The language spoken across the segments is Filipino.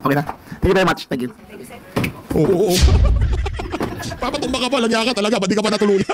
Okay na. Thank you very much. Thank you. Oo. Papatumba ka pa, lagyan ka talaga, ba't di ka pa natuluyan?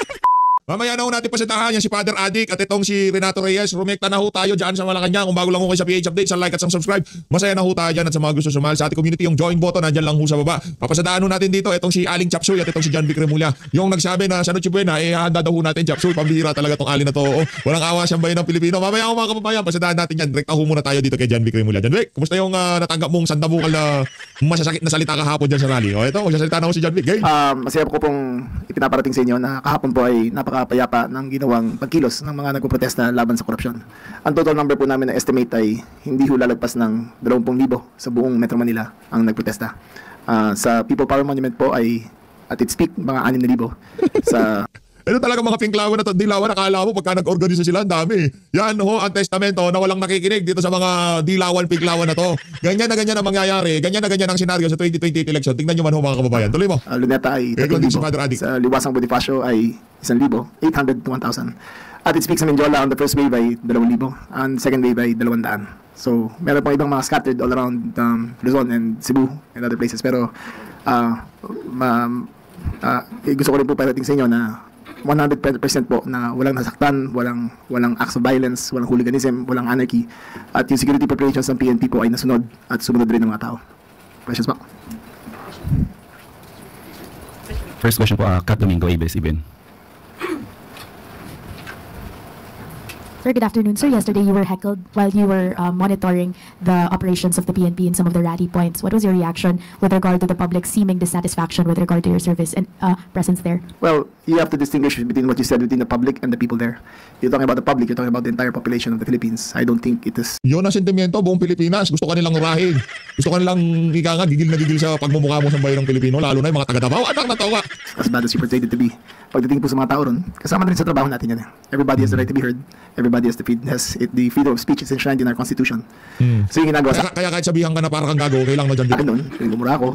Mamaya na ho natin pasitahan yan si Father Adik at itong si Renato Reyes. Rumekta na ho tayo dyan sa Malacanang. Kung bago lang ho kayo sa PH Update, sa like at sa subscribe. Masaya na ho tayo dyan at sa mga gusto sumali sa ating community, yung join button, nandyan lang ho sa baba. Papasadaan ho natin dito itong si Aling Chapsuy at itong si John Vic Remulla. Yung nagsabi na sa Noche Buena, handa daw ho natin Chapsuy. Pambihira talaga tong Aling na to. Walang awa siyang bayan ng Pilipino. Mamaya ho mga kapabayan, pasadaan natin yan. Direkta ho muna tayo dito kay John Vic Remulla. John Vic, kumusta yung natanggap mong sandabukal na masasakit na salita kahapon dyan sa rally? O ito, magsasalita na ho si John Vic. Masaya po pong ipinaparating sa inyo na kahapon po ay napakapayapa ng ginawang pagkilos ng mga nagpoprotesta laban sa korupsyon. Ang total number po namin na estimate ay hindi ho lalagpas ng 20,000 sa buong Metro Manila ang nagprotesta. Sa People Power Monument po ay at its peak mga 6,000. Sa Ito talaga mga pinklawan na dilawan, nakala mo pagka nag-organisa sila, ang dami. Yan ho, ang testamento na walang nakikinig dito sa mga dilawan, pinklawan na to. Ganyan na ganyan ang mangyayari. Ganyan na ganyan ang senaryo sa 2028 election. Tingnan nyo man ho mga kababayan. Tuloy mo. Luneta ay 3,000. Sa Liwasang Bonifacio ay 1,800 to 1,000. At its peak sa Menjola on the first wave ay 2,000. And second wave ay 200. So, meron pang ibang mga scattered all around Luzon and Cebu and other places. Pero, gusto ko rin po parating sa inyo na 100% po na walang nasaktan, walang acts of violence, walang hooliganism, walang anarchy. At yung security preparations ng PNP po ay nasunod at sumunod rin ng mga tao. Questions po? First question po, Kat Domingo, ABS-CBN. Sir, good afternoon. Sir, yesterday you were heckled while you were monitoring the operations of the PNP in some of the rally points. What was your reaction with regard to the public's seeming dissatisfaction with regard to your service and presence there? Well, you have to distinguish between what you said within the public and the people there. You're talking about the public, you're talking about the entire population of the Philippines. I don't think it is... Yun ang sentimiento, buong Pilipinas. Gusto ka nilang urahin. Gusto ka nilang gigil na gigil sa pagmumukha mo sa bayan ng Pilipino, lalo na yung mga taga-Davao. Anak natawa. As bad as you portrayed it to be. Pagdating po sa mga tao ron, kasama na rin sa trabaho natin yan. Everybody has the right to be heard. Everybody has the freedom of speech is enshrined in our Constitution. So yung ginagawa sa... Kaya kahit sabihan ka na parang kang gago, kailangan mo dyan dito. Noon, gumura ako.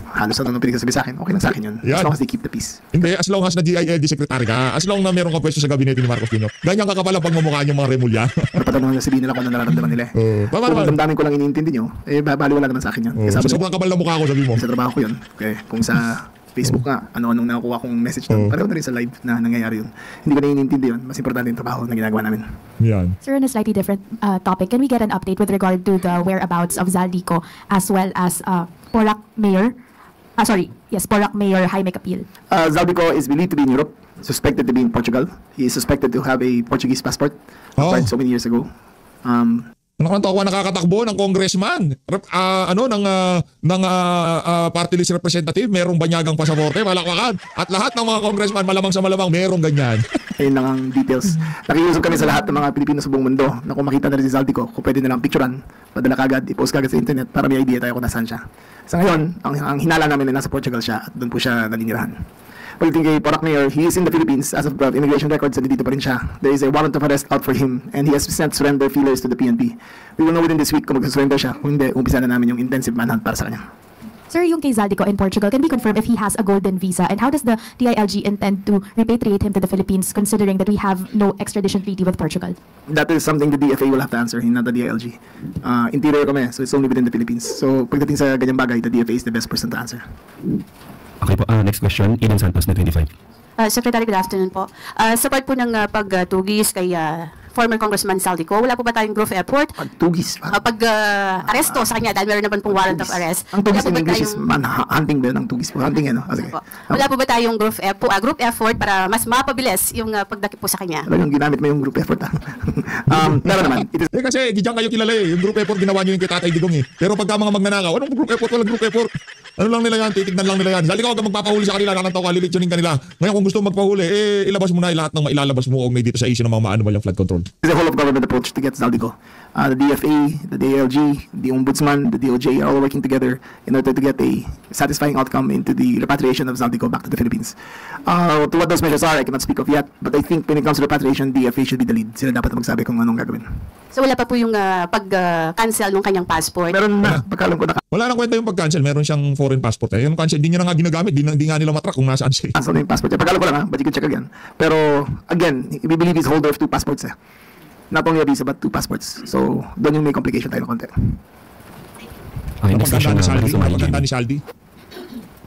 Halos ano nung pinagsasabi sa akin, okay lang sa akin yun. Yan. As long as they keep the peace. Hindi, as long as na GILD secretary ka, as long na meron ka pwesto sa gabinete ni Marcos Jr., ganyan ka kapala pagmumukha yung mga remulya. Patanong na sabihin nila kung ano nararamdaman nila. Kung damdamin ko lang iniintindi nyo, baliwala naman sa akin yun. Sa sobrang kapal na mukha ko, sabi mo. Sa trabaho ko yun. Kung sa Facebook nga, ano-anong nakukuha kong message doon. Pareho na rin sa live na nangyayari yun. Hindi ko na inintindi yun. Mas importante yung trabaho na ginagawa namin. Yan. Sir, on a slightly different topic, can we get an update with regard to the whereabouts of Zaldico as well as Porac Mayor? Porac Mayor Jaime Capil. Zaldico is believed to be in Europe, suspected to be in Portugal. He is suspected to have a Portuguese passport acquired so many years ago. Nakakatawa, nakakatakbo ng congressman, ng party list representative, merong banyagang pasaporte, malakwakan. At lahat ng mga congressman, malamang sa malamang, merong ganyan. Ayun lang ang details. Nakiusap kami sa lahat ng mga Pilipino sa buong mundo na kung makita na rin si Zaldico, kung pwede nilang picturean, padala kagad, i-post kagad sa internet para may idea tayo kung nasaan siya. Sa ngayon, ang hinala namin ay nasa Portugal siya at doon po siya naninirahan. Pagdating kay Porac Mayor, he is in the Philippines as of immigration records, dito pa rin siya. There is a warrant of arrest out for him and he has sent surrender feelers to the PNP. We will know within this week kung mag-surrender siya. Kung hindi, umpisa na namin yung intensive manhunt para sa kanya. Sir, yung kay Zaldico in Portugal, can we confirm if he has a golden visa and how does the DILG intend to repatriate him to the Philippines considering that we have no extradition treaty with Portugal? That is something the DFA will have to answer, not the DILG. Interior kami, so it's only within the Philippines. So pagdating sa ganyang bagay, the DFA is the best person to answer. Okay po, next question, Eden Santos na 25. Secretary, good afternoon po. Sa part po ng pagtugis kay former Congressman Zaldico, wala po ba tayong group effort? Pagtugis? Pag-aresto sa kanya dahil meron naman pong warrant of arrest. Ang tugis in English is hunting ba yun? Ang tugis po, hunting yan. Sige. Wala po ba tayong group effort para mas mapabilis yung pagdakip po sa kanya? Talagang ginamit mo yung group effort. Meron naman. Kasi diyan kayo kilala yung group effort ginawa nyo yung kay Tatay Digong Pero pagka mga magnanakaw, anong group effort? Walang group effort. Ano lang nila yan, titignan lang nila yan. Zaldico, huwag kang magpapahuli sa kanila, nanantaw ka, lilitsunin kanila. Ngayon kung gusto magpahuli, ilabas mo na lahat ng mailalabas mo o may dito sa issue ng mga maano yung flood control. It's a whole of government approach to get Zaldico. The DFA, the DILG, the Ombudsman, the DOJ are all working together in order to get a satisfying outcome into the repatriation of Zaldico back to the Philippines. To what those measures are, I cannot speak of yet, but I think when it comes to repatriation, DFA should be the lead. Sila dapat magsabi kung anong gagawin. So wala pa po yung pag-cancel ng kanyang passport? Meron na, pagkalam ko na. Wala nang kwenta yung pag-cancel, meron siyang foreign passport. Yung cancel, hindi niya na nga ginagamit, hindi nga nila matrack kung nasaan siya. Cancel na yung passport. Pagkalam ko lang but you can check again. Pero again, we believe he's holder of 2 passports. Not only a visa but 2 passports. So doon yung may complication tayo na konti. Next question, Napaganda ni Saldi. Marisa Marie Napaganda Jamie. ni Saldi.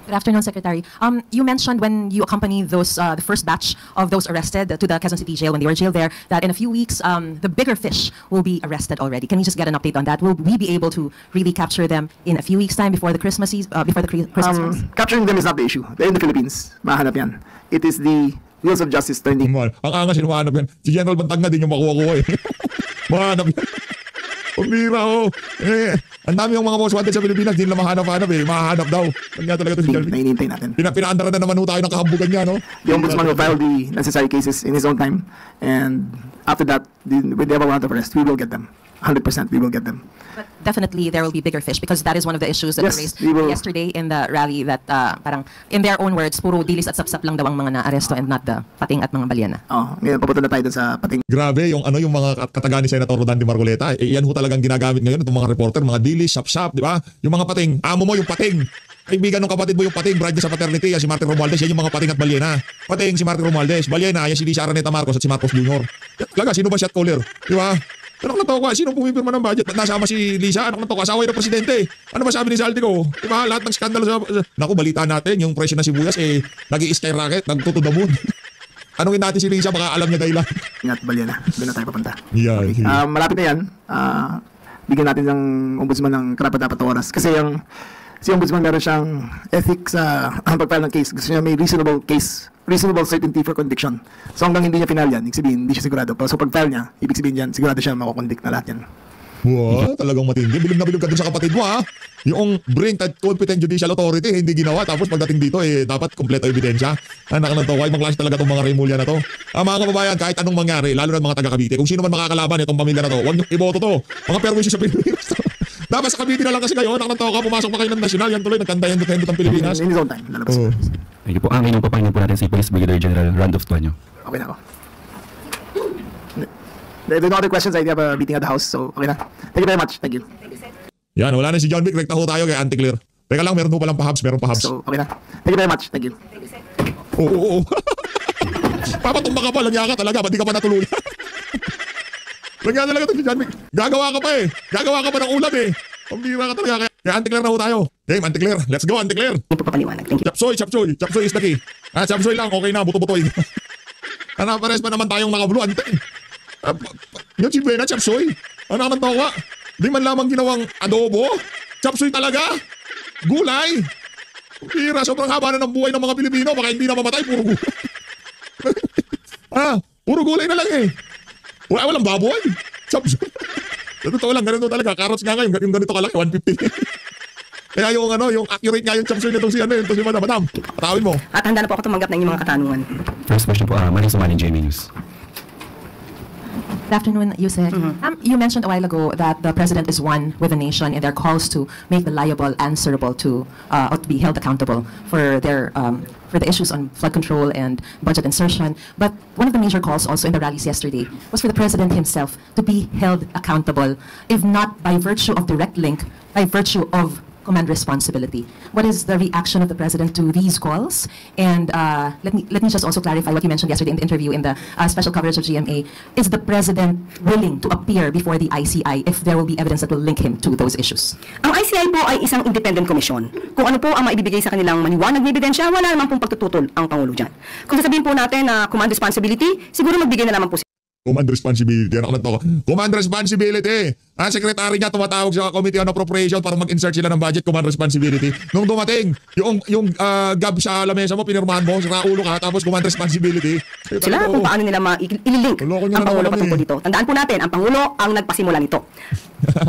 Good afternoon, Secretary. You mentioned when you accompanied those the first batch of those arrested to the Quezon City jail when they were jailed there that in a few weeks the bigger fish will be arrested already. Can we just get an update on that? Will we be able to really capture them in a few weeks' time before the Christmas Christmas? Capturing them is not the issue. They're in the Philippines. Mahanap yan. It is the wheels of justice turning. Ang angas yun, mahanap yan. Si General Bantag na din yung makuha-kuha eh. Mahanap yan. Pumira oh. Ang dami yung mga most wanted sa Pilipinas, di nila mahanap-hanap eh. Mahanap daw. Kanya talaga ito si General. Nainintay natin. Pinaandaran na naman ho tayo ng kahambugan niya, no? The Ombudsman will file the necessary cases in his own time. And after that, when they have a warrant of arrest, we will get them. 100% we will get them. But definitely there will be bigger fish because that is one of the issues that Yes, were raised we will. yesterday in the rally that parang in their own words, puro dilis at sapsap lang daw ang mga na-aresto and not the pating at mga balyana. Ngayon papunta na tayo dun sa pating. Grabe, yung mga kataga ni Senator Rodan de Marcoleta, yan ho talagang ginagamit ngayon itong mga reporter, mga dilis, sap-sap, di ba? Yung mga pating, amo mo yung pating. Kaibigan ng kapatid mo yung pating, bride niya sa paternity, yan si Martin Romualdez, yan yung mga pating at balyena. Pating si Martin Romualdez, balyena, yan si Lisa Araneta Marcos at si Marcos Jr. Talaga, sino ba shot caller? Di ba? Ano ka natawa? Sino pumipirma ng budget? Nasama si Lisa? Ano ka natawa? Asawa ng presidente. Ano ba sabi ni Saldi ko? Diba? Lahat ng skandalo sa... Naku, balita natin, yung presyo ng sibuyas nag-i-skyrocket, nag-to the moon. Anong natin si Lisa? Baka alam niya dahilan. Ingat Balyana. Doon na tayo papunta. Yeah. Malapit na yan. Bigyan natin ng ombudsman ng karapat-dapat na oras. Kasi si ombudsman meron siyang ethics sa pag-file ng case. Gusto niya may reasonable certainty for conviction. So hanggang hindi niya final yan, ibig sabihin hindi siya sigurado. So pag-file niya, ibig sabihin yan, sigurado siya makukonvict na lahat yan. Wow, talagang matindi. Bilog na bilog ka dun sa kapatid mo ha. Yung bring that competent judicial authority, hindi ginawa. Tapos pagdating dito, dapat kompleto ebidensya. Anak ng to, ibang klase talaga itong mga Remulla na to. Mga kababayan, kahit anong mangyari, lalo na mga taga-Cavite, kung sino man makakalaban itong pamilya na to, huwag niyong iboto to. Mga perwisyo sa Pilipinas to. Dapat sa Cavite na lang kasi kayo, anak ng to ka, pumasok pa kayo ng nasyonal, yan tuloy, nagkanta yan dito ang Pilipinas. In his own time, lalabas. Thank you po. Ngayon papakinggan po natin si Police Brigadier General Randolph Tuanyo. Okay na ako. There are no other questions. I have a meeting at the house, so okay na. Thank you very much. Thank you. Yan, wala na si John Vic, rekta ho tayo kay anti-clear. Teka lang, meron ho palang pahabs, meron pahabs. So, okay na. Thank you very much. Thank you. Oo. Papatumba ka pa, langya ka talaga, ba't di ka pa natuluyan? Langya talaga ito si John Vic. Gagawa ka pa eh. Gagawa ka pa ng ulam eh. Pambira ka talaga. Kaya anti-clear na ho tayo. Game, anti-clear. Let's go, anti-clear. Ito po papaliwanag. Thank you. Chapsoy. Chapsoy is the key. Chapsoy lang, okay na, buto-butoy. Pares pa naman tayong nakabulo, ante. Yung si Bena, chapsoy. Ano ka ng tawa? Di man lamang ginawang adobo. Chapsoy talaga. Gulay. Pira, sobrang haba na ng buhay ng mga Pilipino. Baka hindi na mamatay, puro gulay. Puro gulay na lang eh. Walang baboy. Chapsoy. Totoo lang, ganito talaga. Carrots nga ngayon, yung ganito kalaki, 150. Kaya yung accurate nga yung chapsoy nitong si Madam. Patawin mo. At handa na po ako tumanggap ng inyong mga katanungan. First question po, Marisa Marie Jamie News. Good afternoon, Yusek. You mentioned a while ago that the president is one with the nation in their calls to make the liable answerable to or to be held accountable for their for the issues on flood control and budget insertion. But one of the major calls also in the rallies yesterday was for the president himself to be held accountable, if not by virtue of direct link, by virtue of command responsibility. What is the reaction of the president to these calls? And let me just also clarify what you mentioned yesterday in the interview in the special coverage of GMA. Is the president willing to appear before the ICI if there will be evidence that will link him to those issues? Ang ICI po ay isang independent commission. Kung ano po ang maibibigay sa kanilang maniwanag na ebidensya, wala naman pong pagtututol ang Pangulo dyan. Kung sasabihin po natin na command responsibility, siguro magbigay na naman po Command responsibility. Ano ka Command responsibility. Ang sekretary niya tumatawag sa Committee on Appropriation para mag-insert sila ng budget. Command responsibility. Nung dumating, yung gab sa lamesa mo, pinirmahan mo, sa ulo ka, tapos command responsibility. sila kung paano nila ililink Loko niyo ang na Pangulo naman patungkol eh. dito. Tandaan po natin, ang Pangulo ang nagpasimula nito.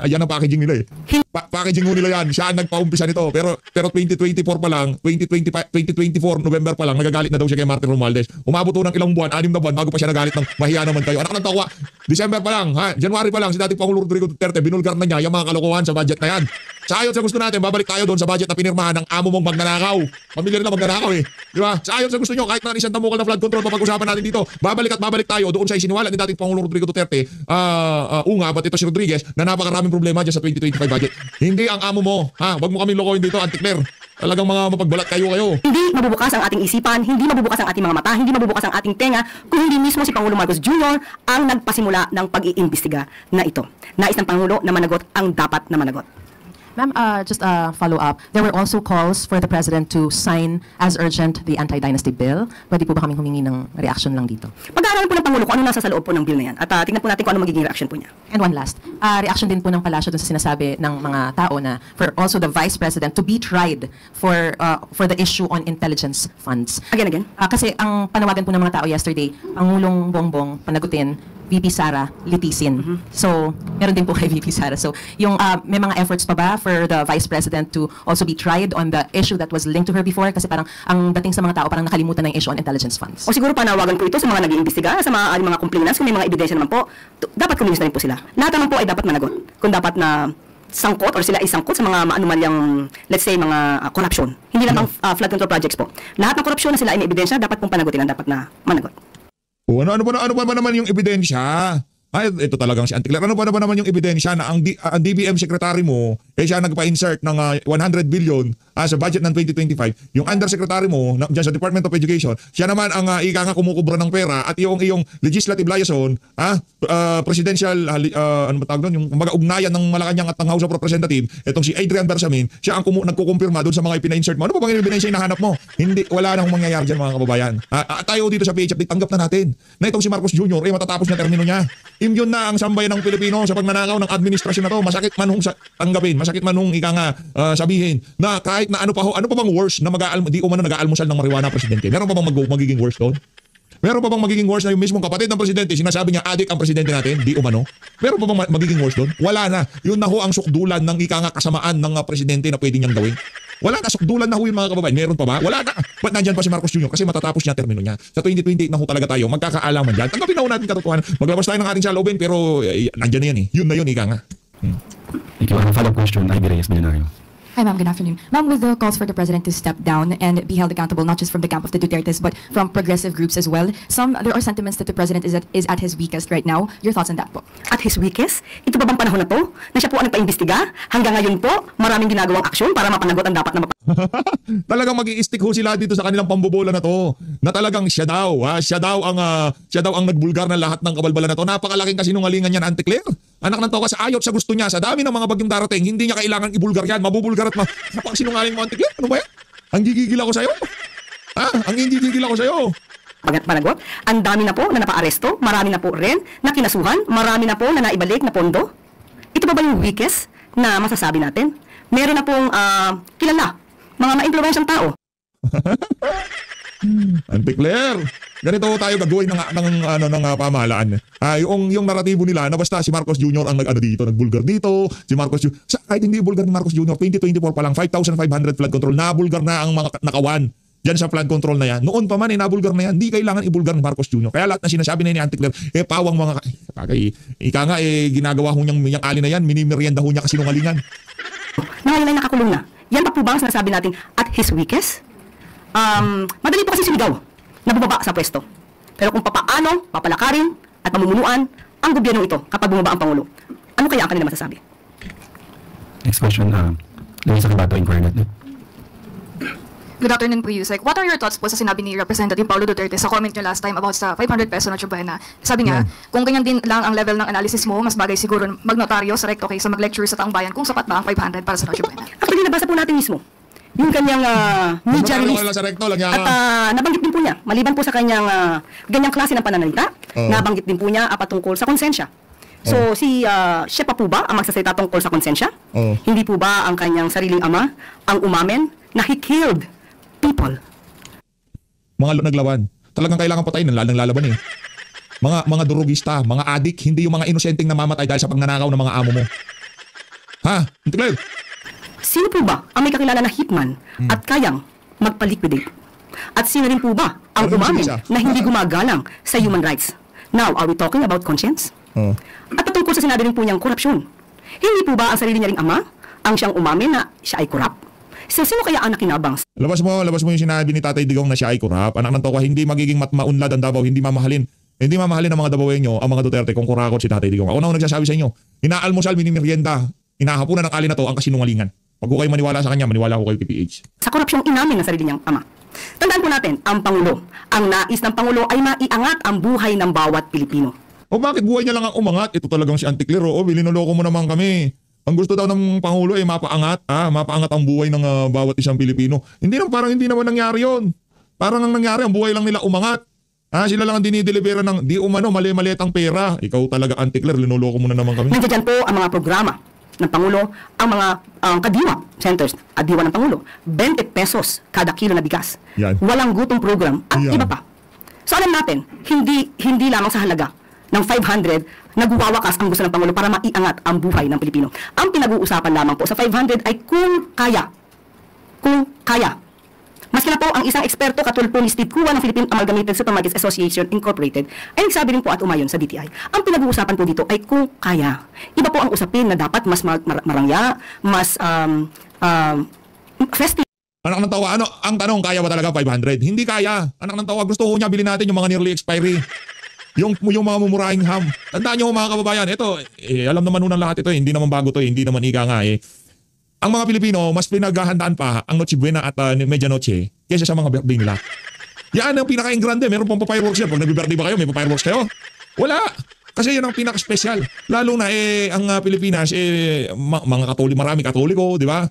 Yan ang packaging nila eh. Packaging mo nila yan. Siya ang nagpaumpisa nito. Pero 2024 pa lang, 2024 November pa lang, nagagalit na daw siya kay Martin Romualdez. Umabot ng ilang buwan, 6 na buwan, bago pa siya nagalit ng mahiya naman kayo. Anak ng tawa. December pa lang, January pa lang, si dating Pangulo Rodrigo Duterte, binulgar na niya yung mga kalokohan sa budget na yan. Sa ayon sa gusto natin, babalik tayo doon sa budget na pinirmahan ng amo mong magnanakaw. Pamilya rin na magnanakaw eh. Di ba? Sa ayon sa gusto nyo, kahit na isang tamukal na flood control, papag-usapan natin dito. Babalik tayo doon sa isiniwala ni dating Pangulo Rodrigo Duterte, ba't ito si Rodriguez, na napakaraming problema dyan sa 2025 budget. Hindi ang amo mo. Wag mo kami lokohin dito, anti-clear. Talagang mga mapagbalat kayo. Hindi mabubukas ang ating isipan, hindi mabubukas ang ating mga mata, hindi mabubukas ang ating tenga, kung hindi mismo si Pangulo Marcos Jr. ang nagpasimula ng pag-iimbestiga na ito. Nais ng Pangulo na managot ang dapat na managot. Ma'am, just a follow-up. There were also calls for the President to sign as urgent the anti-dynasty bill. Pwede po ba kaming humingi ng reaction lang dito? Pag-aaralan po ng Pangulo kung ano nasa sa loob po ng bill na yan. At tingnan po natin kung ano magiging reaction po niya. And one last, reaction din po ng palasyo dun sa sinasabi ng mga tao na for also the Vice President to be tried for the issue on intelligence funds. Again. Kasi ang panawagan po ng mga tao yesterday, Pangulong Bongbong panagutin, VP Sara litisin. So, meron din po kay VP Sara. So, yung may mga efforts pa ba for the Vice President to also be tried on the issue that was linked to her before? Kasi parang ang dating sa mga tao, parang nakalimutan na yung issue on intelligence funds. O siguro panawagan po ito sa mga nag-iimbestiga, sa mga complainants, kung may mga ebidensya naman po, dapat kumilos na rin po sila. Lahat naman po ay dapat managot. Kung dapat na sangkot or sila ay sangkot sa mga maanumalyang, let's say, mga corruption. Hindi lang ang flood control projects po. Lahat ng korupsyon na sila ay may ebidensya, dapat pong panagutin ang dapat na managot. O ano pa naman yung ebidensya? Ay, ito talagang si Anticler. Ano pa naman yung ebidensya na ang DBM secretary mo, siya nagpa-insert ng 100 billion sa budget ng 2025. Yung undersecretary mo, dyan sa Department of Education, siya naman ang ika nga kumukubra ng pera at yung legislative liaison, presidential, ano ba tawag doon? Yung ugnayan ng Malacanang at ng House of Representatives, itong si Adrian Bersamin, siya ang nagkukumpirma doon sa mga ipina-insert mo. Ano pa bang ebidensya yung nahanap mo? Hindi, wala nang mangyayari dyan mga kababayan. Tayo dito sa PH Update, tanggap na natin na itong si Marcos Jr. matatapos na termino niya. Immune na ang sambayan ng Pilipino sa pagnanakaw ng administrasyon na to. Masakit man hong tanggapin, masakit man hong sabihin na kahit na ano pa bang worse na di umano nag-aalmusal ng marijuana presidente. Meron pa bang magiging worse doon? Meron pa bang magiging worse na yung mismong kapatid ng presidente, sinasabi niya adik ang presidente natin, di umano? Meron pa bang magiging worse doon? Wala na. Yun na ho ang sukdulan ng kasamaan ng presidente na pwede niyang gawin. Wala na, sukdulan na ho yung mga kababayan. Meron pa ba? Wala na. Ba't nandyan pa si Marcos Jr.? Kasi matatapos niya termino niya. Sa 2028 na ho talaga tayo, magkakaalaman dyan. Tanggapin na ho natin katotohanan. Maglabas tayo ng ating saloobin, pero nandyan na yan eh. Yun na yun, ika nga. Thank you. Follow-up question, Ivy Reyes, Milenario. Hi, ma'am. Good afternoon. Ma'am, with the calls for the president to step down and be held accountable not just from the camp of the Dutertes but from progressive groups as well, there are sentiments that the president is at his weakest right now. Your thoughts on that po? At his weakest? Ito ba bang panahon na to? Na siya po ang nagpa-imbestiga? Hanggang ngayon po, maraming ginagawang aksyon para mapanagot ang dapat na Talagang mag-i-stick ho sila dito sa kanilang pambobola na to. Na talagang siya daw ang nagbulgar ng lahat ng kabalbalan na to. Napakalaking kasinungalingan niyan, Anticler. Anak ng toka, sa ayot sa gusto niya, sa dami ng mga bagyong darating, hindi niya kailangan ibulgar yan. Mabubulgar at napakasinungaling mo, Anticler. Ano ba yan? Ang gigigil ako sa'yo. Ang gigigil ako sa'yo. Panagot, ang dami na po na napaaresto, marami na po rin na kinasuhan, marami na po na naibalik na pondo. Ito ba yung weakest na masasabi natin? Meron na pong kilala, mga ma-influensyang tao. Anticler, ganito tayo gagawin ng pamahalaan. Yung naratibo nila na basta si Marcos Jr. ang nagbulgar dito, si Marcos Jr. Kahit hindi bulgar ni Marcos Jr., 2024 pa lang, 5,500 flood control, nabulgar na ang mga nakawan dyan sa flood control na yan. Noon pa man, nabulgar na yan. Hindi kailangan ibulgar ni Marcos Jr. Kaya lahat na sinasabi na ni Anticler, pawang mga, ginagawa ho niyang ali na yan, minimerienda ho niya kasinungalingan. Nangayon ay nakakulong na. Yan pa po ba ang sinasabi natin at his weakest? Madali po kasi sumigaw na bumaba sa pwesto. Pero kung papaano, papalakarin at pamumunuan ang gobyerno ito kapag bumaba ang Pangulo, ano kaya ang kanila masasabi? Next question, Luisa Cabato, Inquirer. Good afternoon po, Yusek. What are your thoughts po sa sinabi ni Representative Paulo Duterte sa comment niyo last time about sa 500 peso na tsubuena? Sabi niya, kung ganyan din lang ang level ng analysis mo, mas bagay siguro magnotaryo sa recto kaysa mag-lecture sa taong bayan kung sapat ba ang 500 para sa Noche Buena. Actually, nabasa po natin mismo yung kanyang media release. At nabanggit din po niya, maliban po sa kanyang ganyang klase ng pananalita, nabanggit din po niya patungkol sa konsensya. So, siya pa po ba ang magsasalita tungkol sa konsensya? Hindi po ba ang kanyang sariling ama ang umamen na he killed people? Mga naglawan. Talagang kailangan patayin ng lalaban eh. Mga durugista, mga adik, hindi yung mga inosenteng namamatay dahil sa pagnanakaw ng mga amo mo. Ha? Anticler? Sino po ba ang may kakilala na hitman at kayang magpaliquidate? At sino rin po ba ang umamin na hindi gumagalang sa human rights? Now, are we talking about conscience? At patungkol sa sinabi rin po niyang korupsyon. Hindi po ba ang sarili niya ring ama ang siyang umamin na siya ay korap? So, sino kaya ang nakinabang? Labas mo yung sinabi ni Tatay Digong na siya ay korap. Anak ng toka, hindi magiging maunlad ang Davao, hindi mamahalin ng mga Davaoenyo ang mga Duterte kung kurakot si Tatay Digong. Ako na nagsasabi sa inyo, inaalmusal, minimerienda, inahapunan ng ali na to ang kasinungalingan. Pag ko kayo maniwala sa kanya, maniwala ko kayo PPH. Sa korupsyong inamin ng sarili niyang ama. Tandaan po natin, ang Pangulo, ang nais ng Pangulo ay maiangat ang buhay ng bawat Pilipino. O bakit buhay niya lang ang umangat? Ito talagang si Anticler, linoloko mo naman kami. Ang gusto daw ng Pangulo ay mapaangat ang buhay ng bawat isang Pilipino. Parang hindi naman nangyari yon. Parang ang nangyari, ang buhay lang nila umangat. Sila lang ang dinidelibera ng di umano mali-maliit ang pera. Ikaw talaga, Auntie Claire, linuloko mo na naman kami. Nandiyan po ang mga programa ng Pangulo, ang mga kadiwa centers at diwa ng Pangulo, 20 pesos kada kilo na bigas. Yan. Walang gutong program at Yan. iba pa. So alam natin, hindi lamang sa halaga ng 500 nagwawakas ang gusto ng Pangulo para maiangat ang buhay ng Pilipino. Ang pinag-uusapan lamang po sa 500 ay kung kaya. Kung kaya. Maski na po ang isang eksperto katulad po ni Steve Kua ng Philippine Amalgamated Supermarkets Association Incorporated ay nagsabi rin po at umayon sa DTI. Ang pinag-uusapan po dito ay kung kaya. Iba po ang usapin na dapat mas marangya, mas festive. Anak ng tawa, ang tanong, kaya ba talaga 500? Hindi kaya. Anak ng tawa, gusto ko niya bilhin natin yung mga nearly expiry. Yung mga mumurahing ham. Tandaan nyo mga kababayan, ito, alam naman unang lahat ito, hindi naman bago to, hindi naman ika nga Ang mga Pilipino, mas pinaghahandaan pa ang Noche Buena at Medianoche kaysa sa mga birthday nila. Yan ang pinaka-ingrande. Meron pong pa-fireworks yan. Pag nag-birthday ba kayo, may pa-fireworks kayo? Wala. Kasi yan ang pinaka-special. Lalo na ang Pilipinas, mga marami Katoliko, di ba?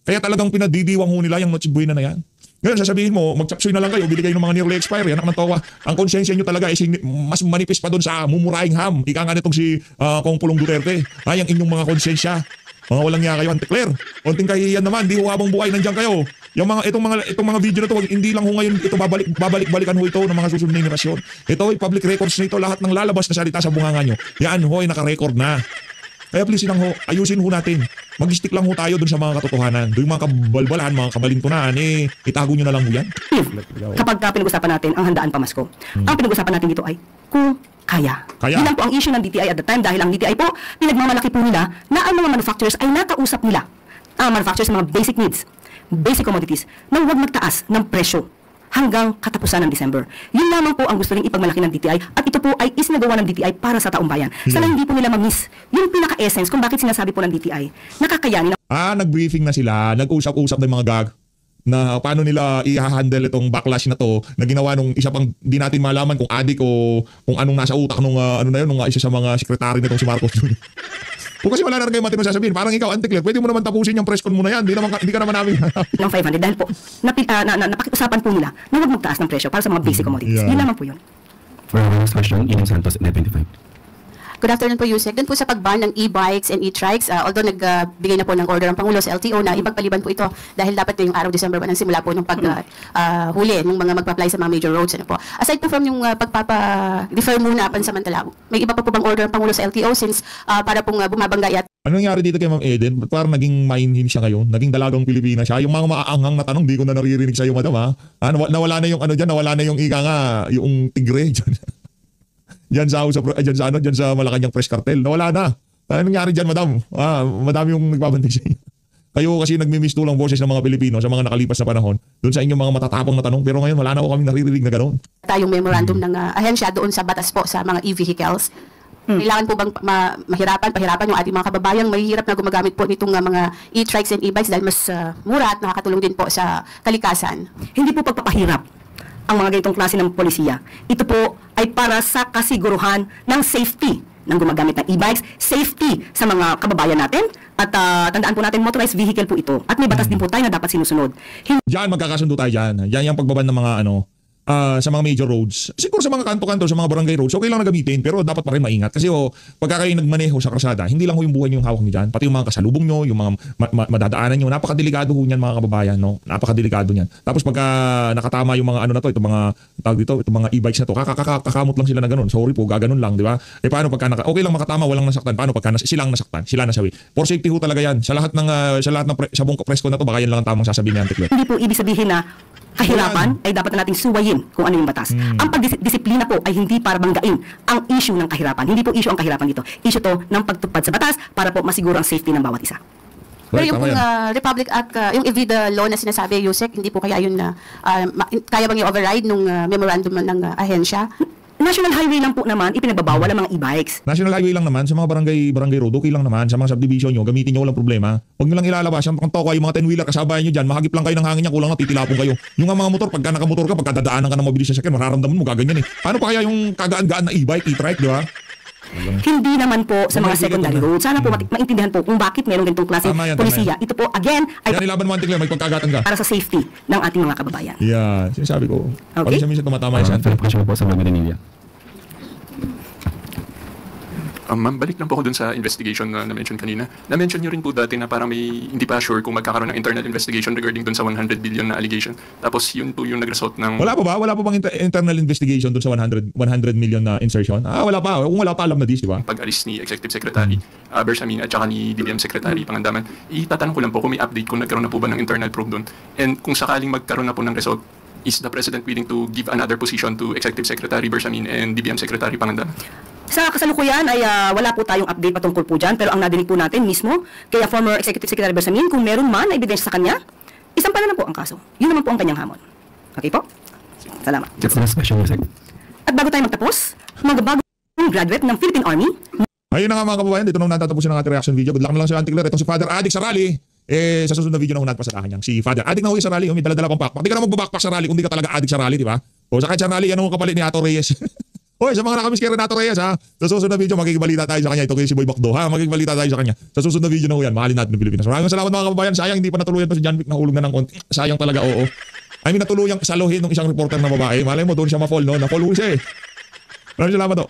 Kaya talagang pinadidiwang ho nila yung Noche Buena na yan. Ngayon, sasabihin mo, mag-chapsuy na lang kayo, bili kayo ng mga nearly expiry. Anak ng tawa. Ang konsensya nyo talaga is mas manipis pa doon sa mumurahing ham. Ika nga nitong si Kong Pulong Duterte. Ang inyong mga konsensya. Mga walang niya kayo, Auntie Claire. Konting kahihiyan naman, di ho habang buhay nandiyan kayo. Itong mga video na to, hindi lang ho ngayon ito babalik-balikan ho ito ng mga susunod na henerasyon. Ito ay public records na ito, lahat ng lalabas na salita sa bunganga nyo. Yan ho ay naka-record na. Kaya please lang ho, ayusin ho natin. Mag-stick lang ho tayo dun sa mga katotohanan. Doon yung mga kabalbalan, mga kabalintunan, itago nyo na lang ho yan. Kapag pinag-usapan natin ang handaan pamasko, ang pinag-usapan natin dito ay kung kaya. Yun lang po ang issue ng DTI at the time dahil ang DTI po, pinagmamalaki po nila na ang mga manufacturers ay nakausap nila. Ang manufacturers ng mga basic needs, basic commodities, na huwag magtaas ng presyo hanggang katapusan ng December. Yun lamang po ang gusto ring ipagmalaki ng DTI at ito po ay isinagawa ng DTI para sa taong bayan. Sana hindi po nila ma-miss yung pinaka-essence kung bakit sinasabi po ng DTI na kakayanin. Nag-briefing na sila, nag-usap-usap ng mga gag na paano nila i-handle itong backlash na to na ginawa nung isa pang di natin malaman kung adik o kung anong nasa utak nung nung isa sa mga sekretary nitong si Marcos Jr. Kung kasi wala na kayo matino sasabihin, parang ikaw, Auntie Claire, pwede mo naman tapusin yung press con mo na yan. Hindi ka naman namin ng 500 dahil po napakiusapan po nila na huwag magtaas ng presyo para sa mga basic commodities. Yun naman po yun. For our next question, Ian Santos, Net 25. Good afternoon po, Yusek. Doon po sa pag-ban ng e-bikes and e-trikes, although nagbigay na po ng order ang Pangulo sa LTO na ipagpaliban po ito dahil dapat ngayong araw December 1 ang simula po ng huli ng mga magpa-apply sa mga major roads. Aside po from yung pagpapa-defer muna pansamantala, may iba pa po bang order ang Pangulo sa LTO since para pong bumabangga at ano nangyari dito kay Ma'am Eden? Parang naging mainhin siya ngayon. Naging dalagang Pilipina siya. Yung mga maaanghang na tanong, di ko na naririnig sa iyo, madam nawala na yung nawala na yung ika nga, yung tigre dyan. Diyan sa Malacanang Press Cartel. Nawala na. Ano nangyari diyan, madam? Madami yung nagbabantay sa inyo. Kayo kasi nagmi-miss tulang boses ng mga Pilipino sa mga nakalipas na panahon doon sa inyong mga matatapang na tanong. Pero ngayon wala na ako kami naririnig na ganoon. Tayong memorandum ng ahensya doon sa batas po sa mga e-vehicles. Kailangan po bang pahirapan yung ating mga kababayang mahihirap na gumagamit po nitong mga e-trikes and e-bikes dahil mas mura at nakakatulong din po sa kalikasan? Hindi po pagpapahirap ang mga ganitong klase ng polisiya. Ito po ay para sa kasiguruhan ng safety ng gumagamit ng e-bikes, safety sa mga kababayan natin, at tandaan po natin, motorized vehicle po ito. At may batas din po tayo na dapat sinusunod. Diyan magkakasundo tayo dyan. Yan yung pagbaban ng mga sa mga major roads. Siguro sa mga kanto-kanto, sa mga barangay roads, okay lang na gamitin, pero dapat pa rin maingat. Kasi pagka kayo nagmaneho sa kalsada, hindi lang yung buhay nyo yung hawak nyo dyan, pati yung mga kasalubong nyo, yung mga madadaanan nyo, napakadelikado ho niyan mga kababayan, no? Napakadelikado niyan. Tapos pagka nakatama yung mga na to, itong mga tawag dito, itong mga e-bikes na to, kakamot lang sila na ganun. Sorry po, gaganon lang, di ba? Paano pagka okay lang makatama, walang nasaktan. Paano pagka silang nasaktan, sila nasawi. For safety ho talaga yan. Sa lahat ng sa buong press ko na to, baka yan lang ang tamang sasabihin niyan, Tiklet. Hindi po ibig sabihin na kahirapan ay dapat na nating suwayin kung ano yung batas. Ang pagdisiplina po ay hindi para banggain ang issue ng kahirapan. Hindi po issue ang kahirapan dito. Issue to ng pagtupad sa batas para po masiguro ang safety ng bawat isa. Pero yung Republic Act, yung EVIDA law na sinasabi, Yusek, hindi po kaya yun na kaya bang i-override nung memorandum ng ahensya? National highway lang po naman, ipinagbabawal ang mga e-bikes. National highway lang naman, sa mga barangay road, okay lang naman. Sa mga subdivision nyo, gamitin nyo, walang problema. Huwag nyo lang ilalabas. Yung toko, yung mga 10-wheeler, kasabayan nyo dyan, mahagip lang kayo ng hangin niya, kulang na, titilapon kayo. Yung mga motor, pagka nakamotor ka, pagka dadaanan ka ng mabilis sa sakyan, mararamdaman mo, gaganyan eh. Paano pa kaya yung kagaan-gaan na e-bike, e-trike, di ba? Hindi naman po sa mga secondary roads. Sana po maintindihan po kung bakit meron ganitong klase Tama yan, polisiya. Ito po, again, ay Yan ilaban mo, Auntie Claire, may pagkagatan ka. para sa safety ng ating mga kababayan. Yeah, sinasabi ko. Okay. Minsan tumatama yan. Follow-up question po sa mga Manila. Ma'am, balik lang po ako dun sa investigation na na-mention kanina. Na-mention nyo rin po dati na parang may hindi pa sure kung magkakaroon ng internal investigation regarding dun sa 100 billion na allegation. Tapos yun po yung nag-result ng... Wala pa ba? Wala pa bang internal investigation dun sa 100 million na insertion? Wala pa. Kung wala pa, alam na dis, di ba? Pag-alis ni Executive Secretary Bersamin at saka ni DBM Secretary Pangandaman. Itatanong ko lang po kung may update kung nagkaroon na po ba ng internal probe dun. And kung sakaling magkaroon na po ng result, is the President willing to give another position to Executive Secretary Bersamin and DBM Secretary Pangandaman? Sa kasalukuyan ay wala po tayong update patungkol po dyan, pero ang nadinig po natin mismo, kaya former Executive Secretary Bersamin, kung meron man na ebidensya sa kanya, isang pala na po ang kaso. Yun naman po ang kanyang hamon. Okay po? Salamat. That's the last question, Yusek. At bago tayo magtapos, magbabagong graduate ng Philippine Army. Ayun na nga mga kababayan, dito na natatapusin ang ating reaction video. Good luck na lang sa Auntie Claire. Itong si Father Adik sa rally. Sa susunod na video na hunat pa sa tahan niyang. Si Father Adik na huwi sa rally. May dala-dala pang backpack. Di ka na magbabackpack sa rally kung di ka talaga adik sa rally, di ba? O sa kahit sa rally, yan ang kapalit ni Ato Reyes. Hoy, sa mga nakamiss kay Renato Reyes ha. Sa susunod na video, magkikibalita tayo sa kanya. Ito kay si Boy Bakdo ha. Magkikibalita tayo sa kanya. Sa susunod na video na yan, mahalin natin ng Pilipinas. Maraming salamat mga kababayan. Sayang hindi pa natuluyan pa si John Wick. Nahulog na ng konti. Sayang talaga, oo. I mean, natuluyang saluhin ng isang reporter na babae. Malay mo, doon siya ma-fall, no? Na-fall siya eh. Maraming salamat, oh.